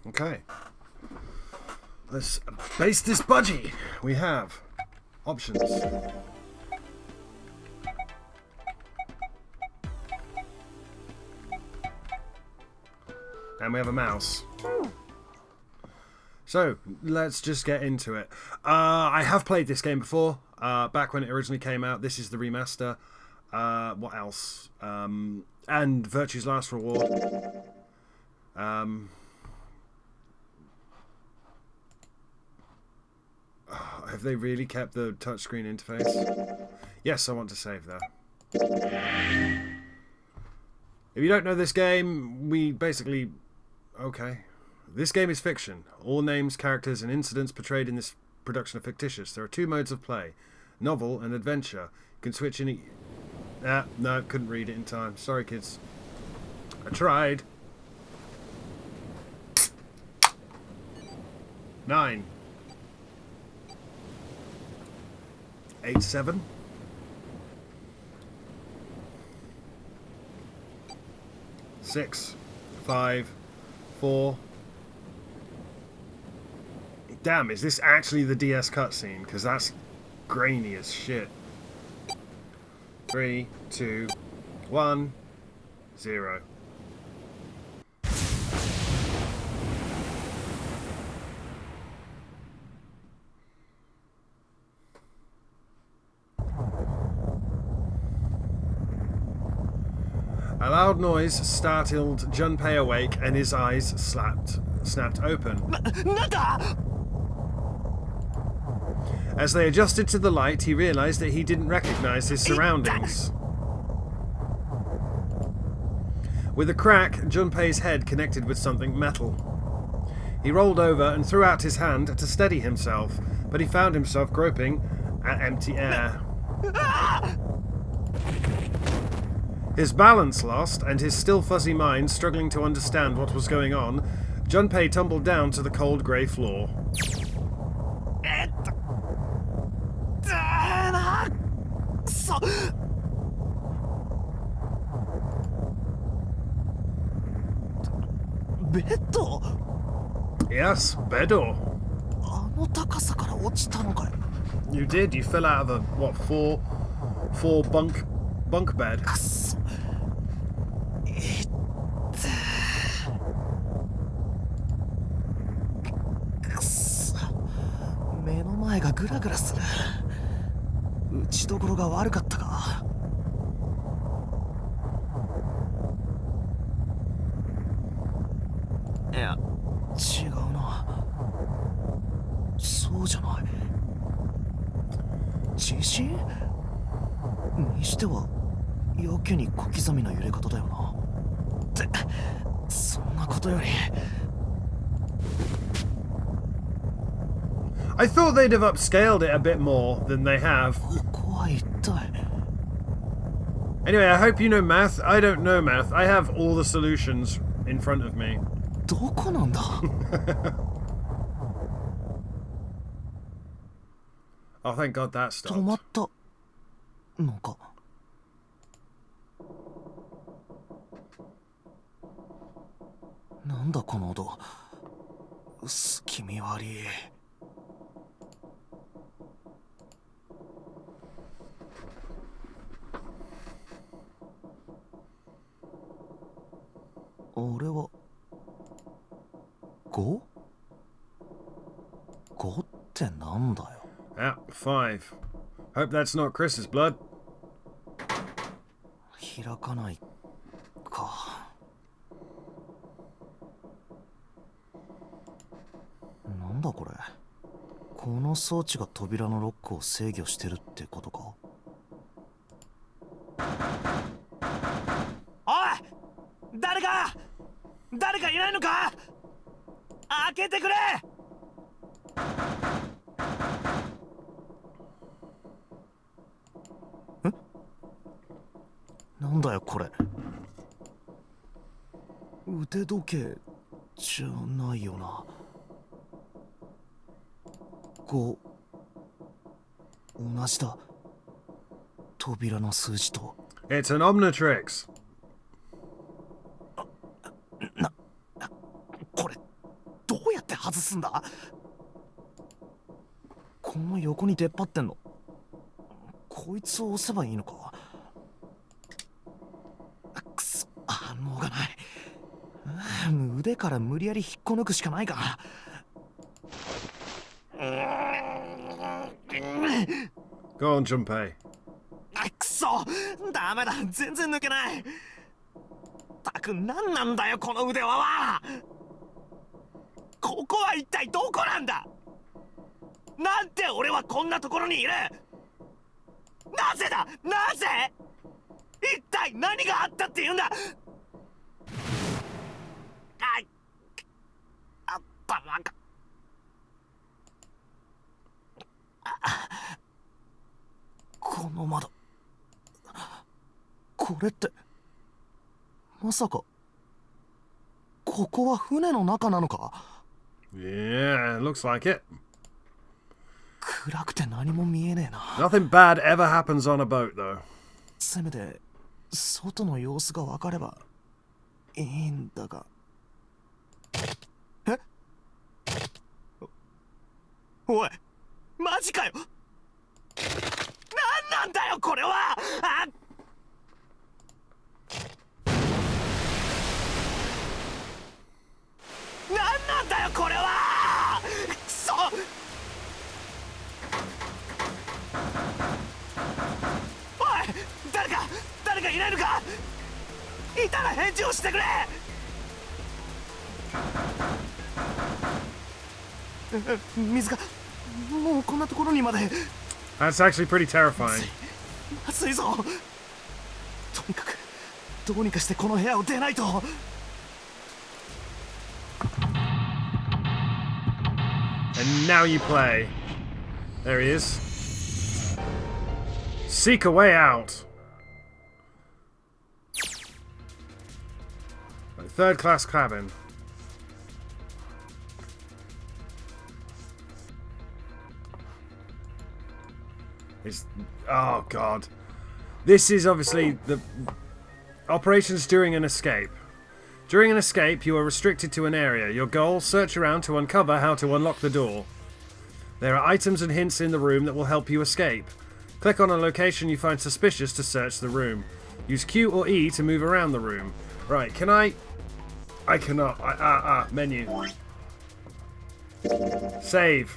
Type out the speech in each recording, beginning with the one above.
Okay. Let's base this budgie. We have options. And we have a mouse. So, let's just get into it. I have played this game before, back when it originally came out. This is the remaster. What else? And Virtue's Last Reward. Have they really kept the touchscreen interface? Yes, I want to save that. If you don't know this game, we basically... Okay. This game is fiction. All names, characters, and incidents portrayed in this production are fictitious. There are two modes of play. Novel and adventure. You can switch any... no, couldn't read it in time. Sorry, kids. I tried. 9. 8, 7. 6, 5, 4. Damn, is this actually the DS cutscene? Because that's grainy as shit. 3, 2, 1, 0. A loud noise startled Junpei awake, and his eyes snapped open. As they adjusted to the light, he realized that he didn't recognize his surroundings. With a crack, Junpei's head connected with something metal. He rolled over and threw out his hand to steady himself, but he found himself groping at empty air. His balance lost, and his still fuzzy mind struggling to understand what was going on, Junpei tumbled down to the cold grey floor. Yes, Bedo. You did. You fell out of a, what, four bunk bed. I thought they'd have upscaled it a bit more than they have. Anyway, I hope you know math. I don't know math. I have all the solutions in front of me. Oh, thank God that stopped. Yeah, 5. Hope that's not Chris's blood. It's an Omnitrix. 外すんだ。この横に出っ張ってんの、こいつを押せばいいのか。くそ、反応がない。腕から無理やり引っこ抜くしかないか。Go on, Junpei. くそ、ダメだ、全然抜けない。たく、何なんだよこの腕輪は。ここは一体どこなんだ。なんで俺はこんなところにいる。なぜだ、なぜ。一体何があったって言うんだ。頭が。この窓、これってまさかここは船の中なのか。 Yeah, looks like it. 暗くて何も見えねえな。 Nothing bad ever happens on a boat, though. せめて外の様子が分かればいいんだが。え、おい、マジかよ。何なんだよこれは。何なんだよこれは。くそ。おい、誰かいないのか。いたら返事をしてくれ。水がもうこんなところにまで。 That's actually pretty terrifying. 暑いぞ。とにかくどうにかしてこの部屋を出ないと。 And now you play. There he is. Seek a way out. Third class cabin. Oh god. This is obviously the operations during an escape. During an escape, you are restricted to an area. Your goal, search around to uncover how to unlock the door. There are items and hints in the room that will help you escape. Click on a location you find suspicious to search the room. Use Q or E to move around the room. Right, can I cannot. Menu. Save.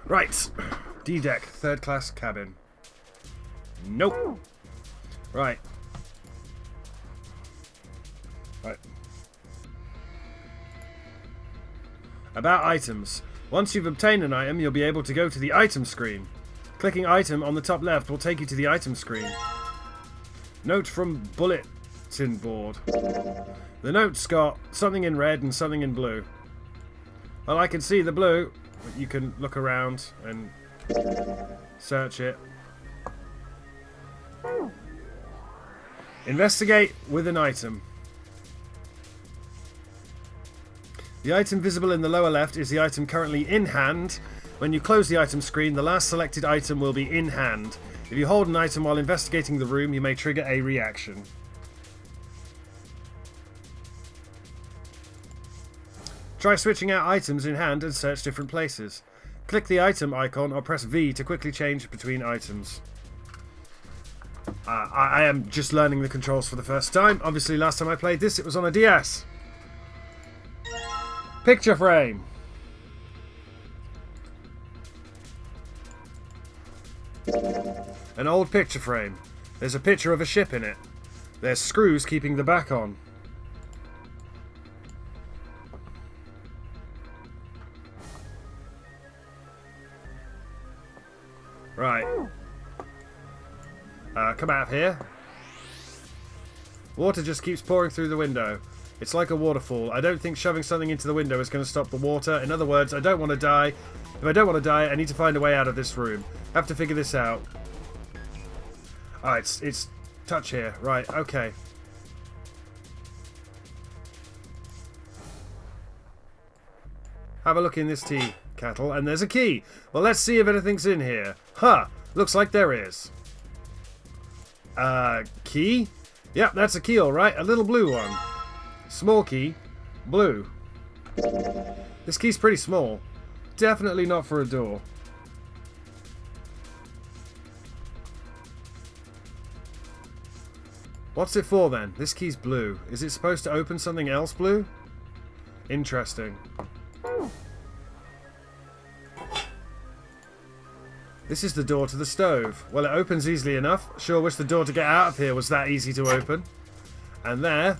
Right. D-deck, third class cabin. Nope. Right. About items. Once you've obtained an item, you'll be able to go to the item screen. Clicking item on the top left will take you to the item screen. Note from bulletin board. The note's got something in red and something in blue. Well, I can see the blue. You can look around and search it. Investigate with an item. The item visible in the lower left is the item currently in hand. When you close the item screen, the last selected item will be in hand. If you hold an item while investigating the room, you may trigger a reaction. Try switching out items in hand and search different places. Click the item icon or press V to quickly change between items. I am just learning the controls for the first time. Obviously, last time I played this, it was on a DS. Picture frame. An old picture frame. There's a picture of a ship in it. There's screws keeping the back on. Right. Come out of here. Water just keeps pouring through the window. It's like a waterfall. I don't think shoving something into the window is going to stop the water. In other words, I don't want to die. If I don't want to die, I need to find a way out of this room. I have to figure this out. Ah, it's touch here. Right, okay. Have a look in this tea kettle, and there's a key. Well, let's see if anything's in here. Huh, looks like there is. Key? Yep, that's a key, all right. A little blue one. Small key. Blue. This key's pretty small. Definitely not for a door. What's it for then? This key's blue. Is it supposed to open something else blue? Interesting. This is the door to the stove. Well, it opens easily enough. Sure wish the door to get out of here was that easy to open. And there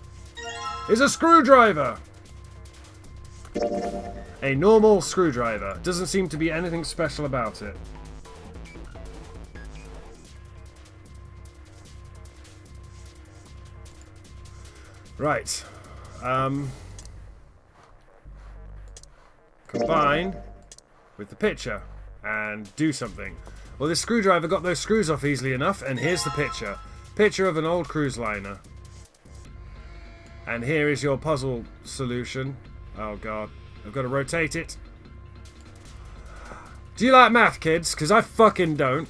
is a screwdriver. A normal screwdriver. Doesn't seem to be anything special about it. Right. Combine with the picture and do something. Well, this screwdriver got those screws off easily enough, and here's the picture. Picture of an old cruise liner. And here is your puzzle solution. Oh god, I've got to rotate it. Do you like math, kids? Because I fucking don't.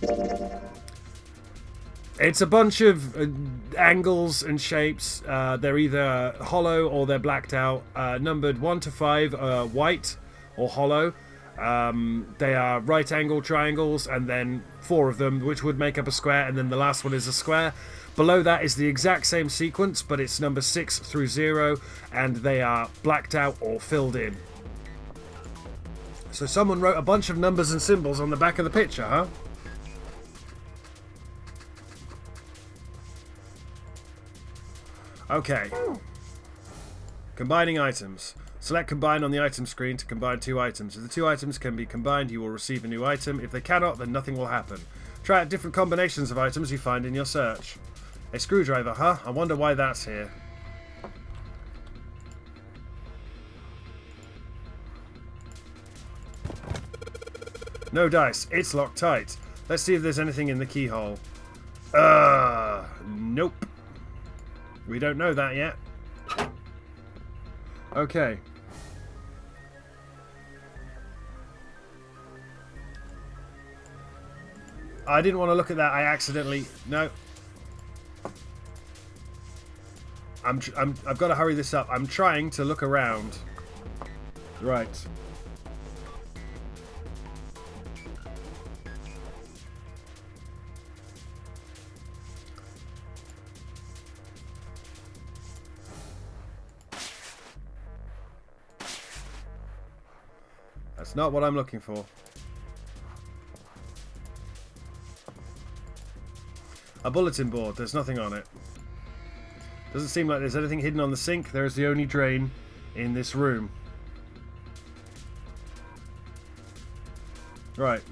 It's a bunch of angles and shapes. They're either hollow or they're blacked out. Numbered 1 to 5, white or hollow. They are right angle triangles, and then 4 of them, which would make up a square, and then the last one is a square. Below that is the exact same sequence, but it's number 6 through 0, and they are blacked out or filled in. So someone wrote a bunch of numbers and symbols on the back of the picture, huh? Okay. Combining items. Select combine on the item screen to combine 2 items. If the 2 items can be combined, you will receive a new item. If they cannot, then nothing will happen. Try out different combinations of items you find in your search. A screwdriver, huh? I wonder why that's here. No dice. It's locked tight. Let's see if there's anything in the keyhole. Nope. We don't know that yet. Okay. I didn't want to look at that. I accidentally... No. I've got to hurry this up. I'm trying to look around. Right. That's not what I'm looking for. A bulletin board. There's nothing on it. Doesn't seem like there's anything hidden on the sink. There is the only drain in this room. Right.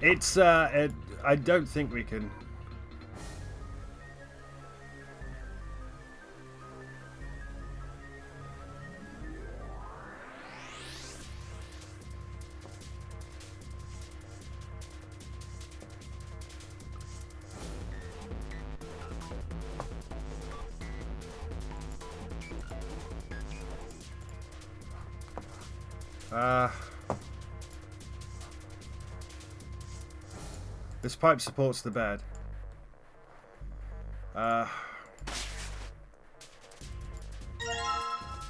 It's, I don't think we can... This pipe supports the bed.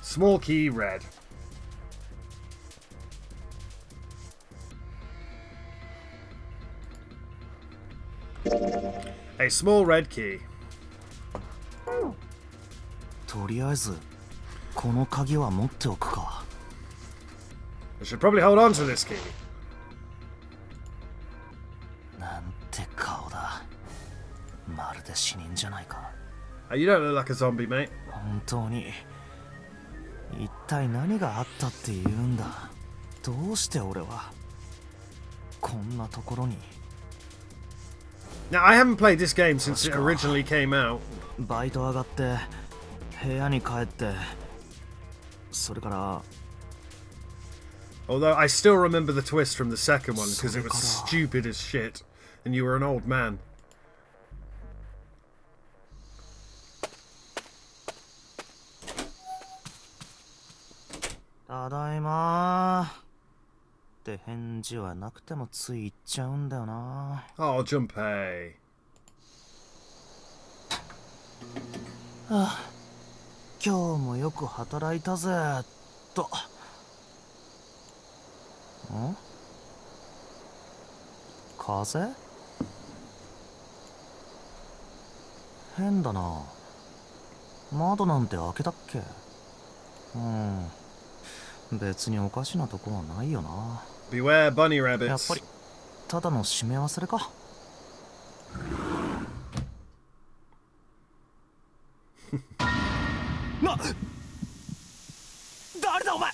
Small key, red. A small red key. とりあえずこの鍵は持っておくか。 I should probably hold on to this key. なんて顔だ。まるで死人じゃないか。 You don't look like a zombie, mate. 本当に一体何があったって言うんだ。どうして俺はこんなところに。 Now, I haven't played this game since it originally came out. バイト上がって部屋に帰ってそれから Although I still remember the twist from the second one because it was stupid as shit and you were an old man. ただいま。て返事はなくてもつい言っちゃうんだよな。 Oh, Junpei. 今日もよく働いたぜと。ん？風？変だな。窓なんて開けたっけ？別におかしなとこはないよな。 Beware bunny やっ rabbits. ぱりただの締め忘れか。誰だお前。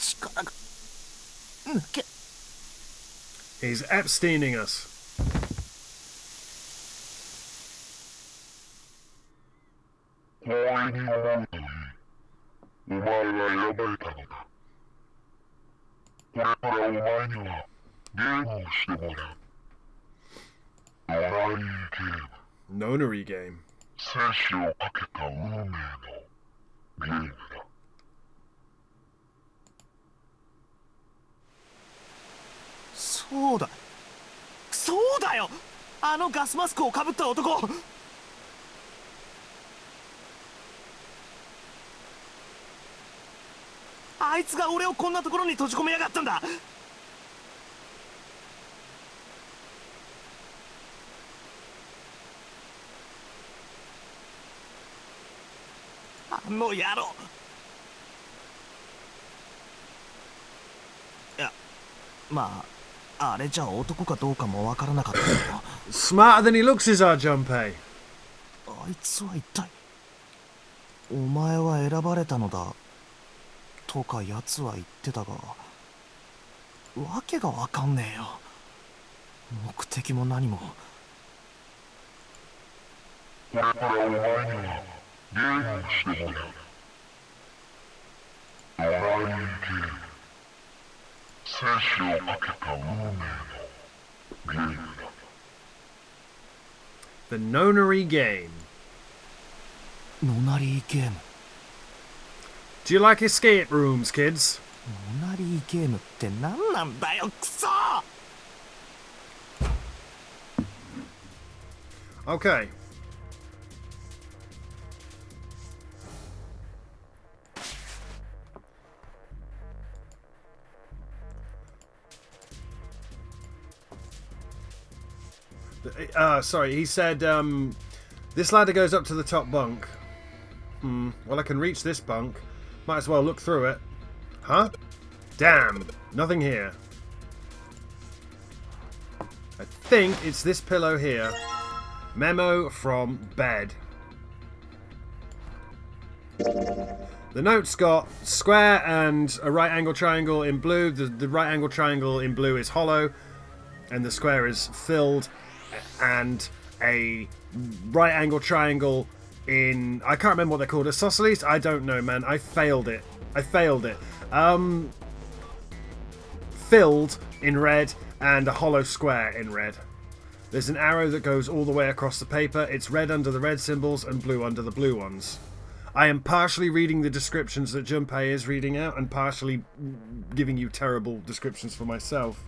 力が抜け。 He's Epsteining us. 光栄に思うといい。お前は選ばれたのだ。これからお前にはゲームをしてもらう。Nonary Nonary Game。Game. 生死をかけた運命のゲームだ。そうだ。そうだよ。あのガスマスクをかぶった男。あいつが俺をこんなところに閉じ込めやがったんだ。あの野郎。いや、まああれじゃ男かどうかもわからなかったけど。 Smarter than he looks is our Junpei. あいつは一体。お前は選ばれたのだとか奴は言ってたが、わけがわかんねえよ。目的も何も。これからお前にはゲームをしてもらう。Nonary Game。生死をかけた運命のゲームだ。The Nonary Game. ノナリーゲーム。 Do you like escape rooms, kids? ノナリーゲームって何なんだよ、クソ。 Okay. Sorry, he said, this ladder goes up to the top bunk. Well, I can reach this bunk. Might as well look through it. Huh? Damn, nothing here. I think it's this pillow here. Memo from bed. The note's got square and a right angle triangle in blue. The right angle triangle in blue is hollow, and the square is filled, and a right angle triangle in, I can't remember what they're called, isosceles? I don't know, man. I failed it. Filled in red and a hollow square in red. There's an arrow that goes all the way across the paper. It's red under the red symbols and blue under the blue ones. I am partially reading the descriptions that Junpei is reading out and partially giving you terrible descriptions for myself.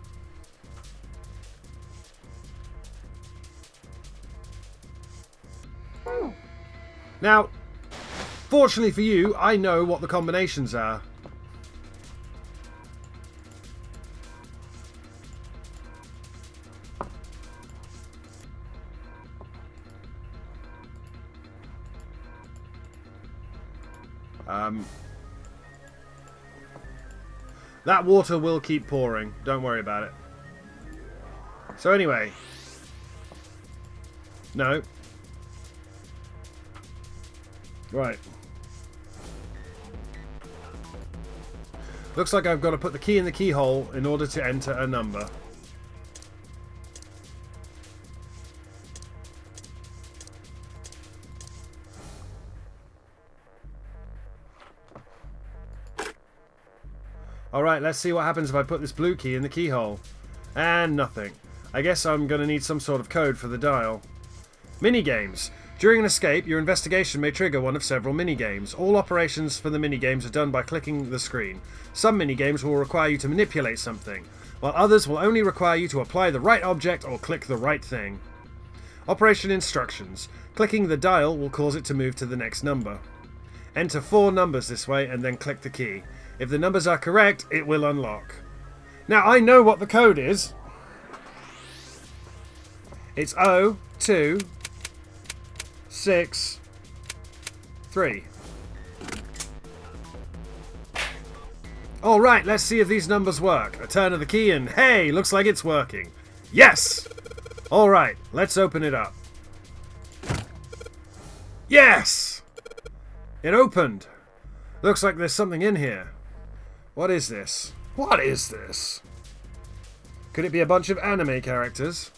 Now, fortunately for you, I know what the combinations are. That water will keep pouring. Don't worry about it. So anyway. No. Right. Looks like I've got to put the key in the keyhole in order to enter a number. Alright, let's see what happens if I put this blue key in the keyhole. And nothing. I guess I'm going to need some sort of code for the dial. Minigames. During an escape, your investigation may trigger one of several minigames. All operations for the minigames are done by clicking the screen. Some minigames will require you to manipulate something, while others will only require you to apply the right object or click the right thing. Operation instructions. Clicking the dial will cause it to move to the next number. Enter 4 numbers this way and then click the key. If the numbers are correct, it will unlock. Now, I know what the code is. It's 02663. Alright, let's see if these numbers work. A turn of the key and hey, looks like it's working. Yes! Alright, let's open it up. Yes! It opened. Looks like there's something in here. What is this? What is this? Could it be a bunch of anime characters?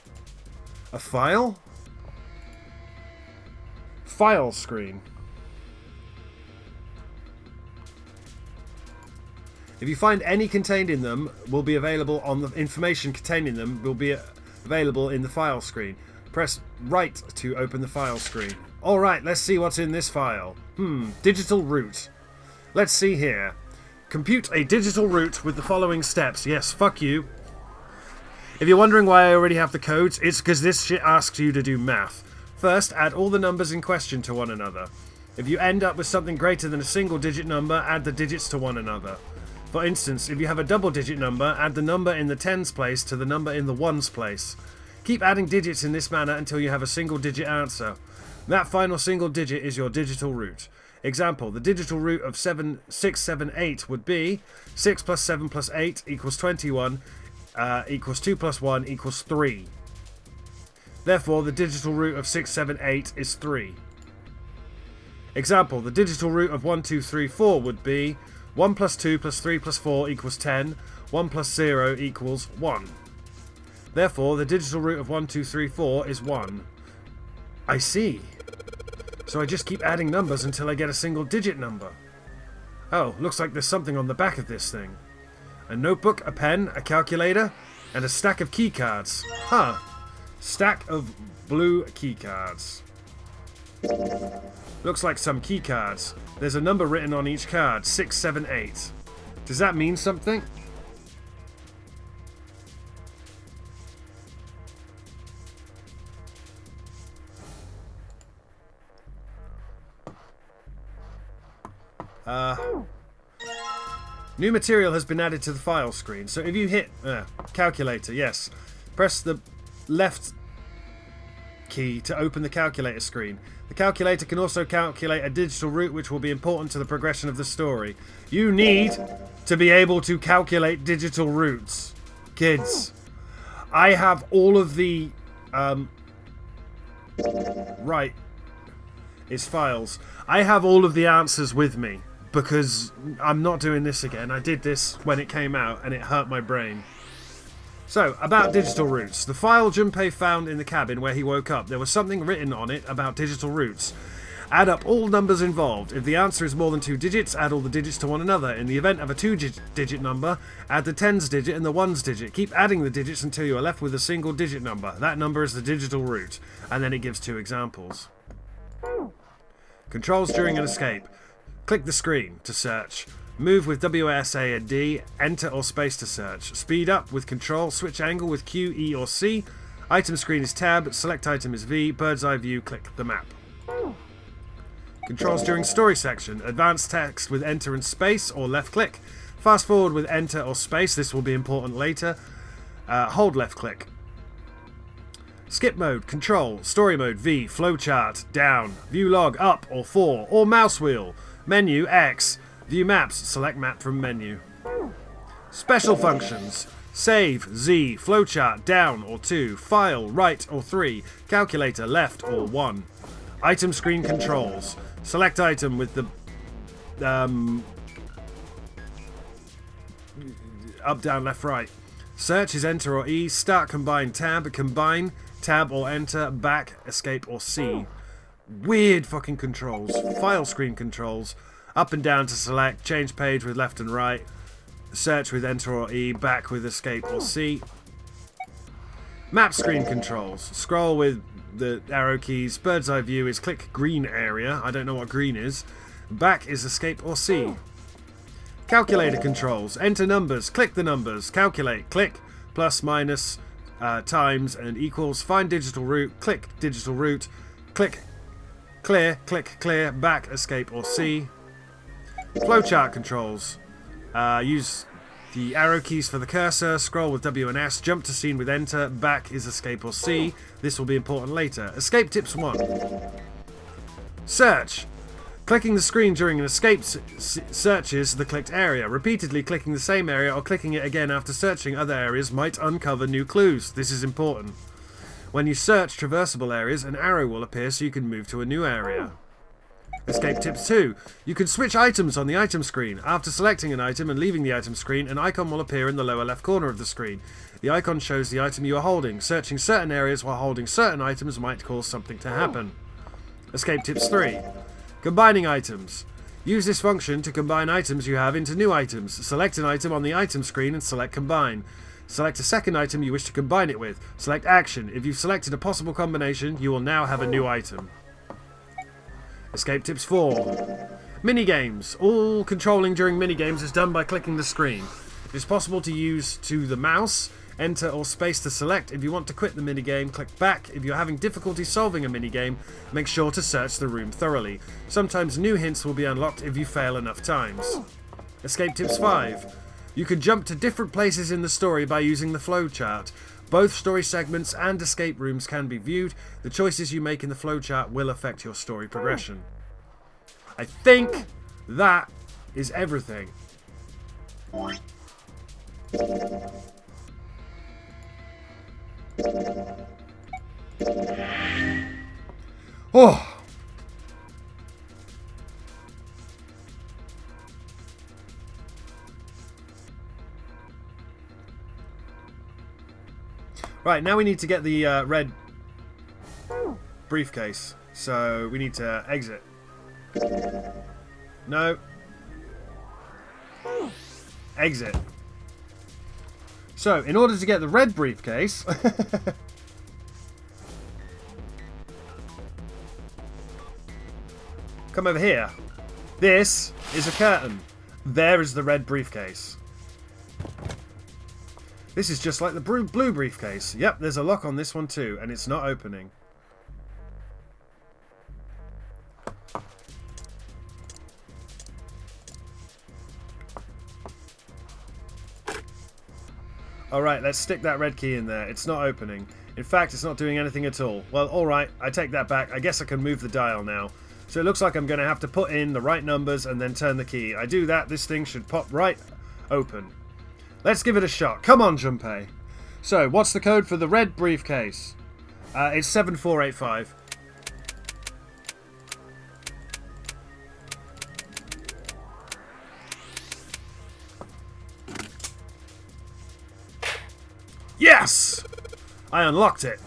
A file? File screen. If you find any contained in them, will be available on the information contained in them will be available in the file screen. Press right to open the file screen. Alright, let's see what's in this file. Digital root. Let's see here. Compute a digital root with the following steps. Yes, fuck you. If you're wondering why I already have the codes, it's because this shit asks you to do math. First, add all the numbers in question to one another. If you end up with something greater than a single digit number, add the digits to one another. For instance, if you have a double digit number, add the number in the tens place to the number in the ones place. Keep adding digits in this manner until you have a single digit answer. That final single digit is your digital root. Example, the digital root of 678 would be 6 plus 7 plus 8 equals 21 equals 2 plus 1 equals 3. Therefore, the digital root of 678 is 3. Example, the digital root of 1, 2, 3, 4 would be 1 plus 2 plus 3 plus 4 equals 10. 1 plus 0 equals 1. Therefore, the digital root of 1, 2, 3, 4 is 1. I see. So I just keep adding numbers until I get a single digit number. Oh, looks like there's something on the back of this thing. A notebook, a pen, a calculator, and a stack of keycards. Huh. Stack of blue keycards. Looks like some keycards. There's a number written on each card, 678. Does that mean something? New material has been added to the file screen. So if you hit calculator, yes, press the left key to open the calculator screen. The calculator can also calculate a digital root which will be important to the progression of the story. You need to be able to calculate digital roots, kids. I have all of the right, it's files. I have all of the answers with me. Because I'm not doing this again. I did this when it came out and it hurt my brain. So, about digital roots. The file Junpei found in the cabin where he woke up, there was something written on it about digital roots. Add up all numbers involved. If the answer is more than 2 digits, add all the digits to one another. In the event of a 2-digit number, add the tens digit and the ones digit. Keep adding the digits until you are left with a single digit number. That number is the digital root. And then it gives 2 examples. Controls during an escape. Click the screen to search. Move with WSA and D. Enter or space to search. Speed up with Control. Switch angle with Q, E or C. Item screen is Tab. Select item is V. Bird's eye view. Click the map. Controls during story section. Advanced text with Enter and space or left click. Fast forward with Enter or space. This will be important later. Hold left click. Skip mode, Control. Story mode, V. Flowchart, down. View log, up or 4. Or mouse wheel. Menu, X. View maps, select map from menu. Special functions. Save, Z. Flowchart, down or 2. File, right or 3. Calculator, left or 1. Item screen controls. Select item with the up, down, left, right. Search is Enter or E. Start, combine, tab. Combine, tab or Enter. Back, escape or C. Weird fucking controls. File screen controls. Up and down to select. Change page with left and right. Search with Enter or E. Back with escape or C. Map screen controls. Scroll with the arrow keys. Bird's eye view is click green area. I don't know what green is. Back is escape or C. Calculator controls. Enter numbers. Click the numbers. Calculate. Click plus, minus, times, and equals. Find digital root. Click digital root. Click clear. Click clear. Back, escape, or C. Flowchart controls. Use the arrow keys for the cursor. Scroll with W and S. Jump to scene with enter. Back is escape or C. This will be important later. Escape tips 1. Search. Clicking the screen during an escape searches the clicked area. Repeatedly clicking the same area or clicking it again after searching other areas might uncover new clues. This is important. When you search traversable areas, an arrow will appear so you can move to a new area. Escape tips 2. You can switch items on the item screen. After selecting an item and leaving the item screen, an icon will appear in the lower left corner of the screen. The icon shows the item you are holding. Searching certain areas while holding certain items might cause something to happen. Escape tips 3. Combining items. Use this function to combine items you have into new items. Select an item on the item screen and select combine. Select a second item you wish to combine it with. Select action. If you've selected a possible combination, you will now have a new item. Escape tips 4. Minigames. All controlling during minigames is done by clicking the screen. It is possible to use to the mouse, enter or space to select. If you want to quit the minigame, click back. If you're having difficulty solving a minigame, make sure to search the room thoroughly. Sometimes new hints will be unlocked if you fail enough times. Escape tips 5. You can jump to different places in the story by using the flowchart. Both story segments and escape rooms can be viewed. The choices you make in the flowchart will affect your story progression. I think that is everything. Oh! Right, now we need to get the red briefcase. So we need to exit. No. Exit. So, in order to get the red briefcase... come over here. This is a curtain. There is the red briefcase. This is just like the blue briefcase. Yep, there's a lock on this one too, and it's not opening. Alright, let's stick that red key in there. It's not opening. In fact, it's not doing anything at all. Well, alright, I take that back. I guess I can move the dial now. So it looks like I'm going to have to put in the right numbers and then turn the key. I do that, this thing should pop right open. Let's give it a shot. Come on, Junpei. So, what's the code for the red briefcase? It's 7485. Yes! I unlocked it.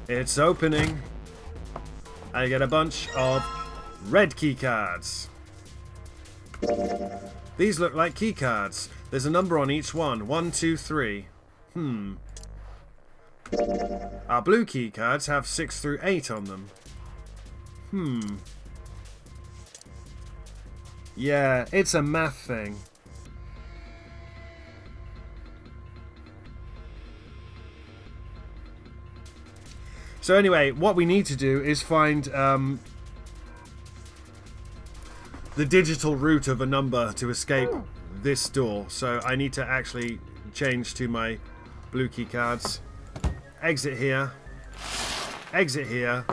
It's opening. I get a bunch of red key cards. These look like key cards. There's a number on each one. 1, 2, 3. Our blue key cards have 6 through 8 on them. Yeah, it's a math thing. So anyway, what we need to do is find the digital root of a number to escape this door. So I need to actually change to my blue key cards. Exit here. Exit here.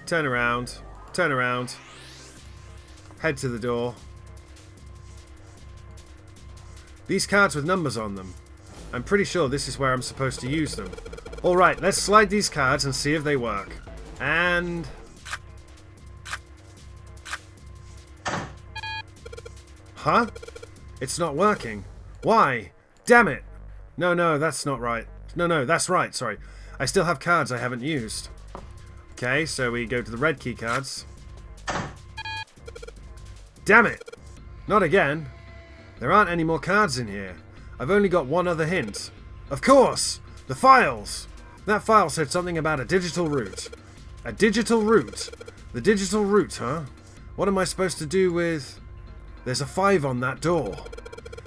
Turn around. Turn around. Head to the door. These cards with numbers on them. I'm pretty sure this is where I'm supposed to use them. Alright, let's slide these cards and see if they work. And... huh? It's not working. Why? Damn it! No, that's not right. No, that's right, sorry. I still have cards I haven't used. Okay, so we go to the red key cards. Damn it! Not again. There aren't any more cards in here. I've only got one other hint. Of course! The files! That file said something about a digital route. A digital route? The digital route, huh? What am I supposed to do with... There's a 5 on that door.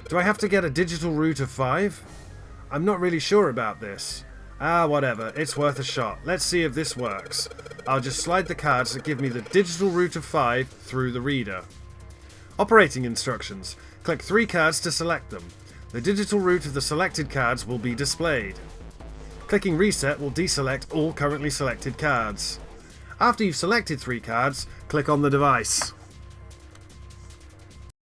Do I have to get a digital route of 5? I'm not really sure about this. Ah, whatever. It's worth a shot. Let's see if this works. I'll just slide the cards that give me the digital route of 5 through the reader. Operating instructions. Click 3 cards to select them. The digital route of the selected cards will be displayed. Clicking reset will deselect all currently selected cards. After you've selected 3 cards, click on the device.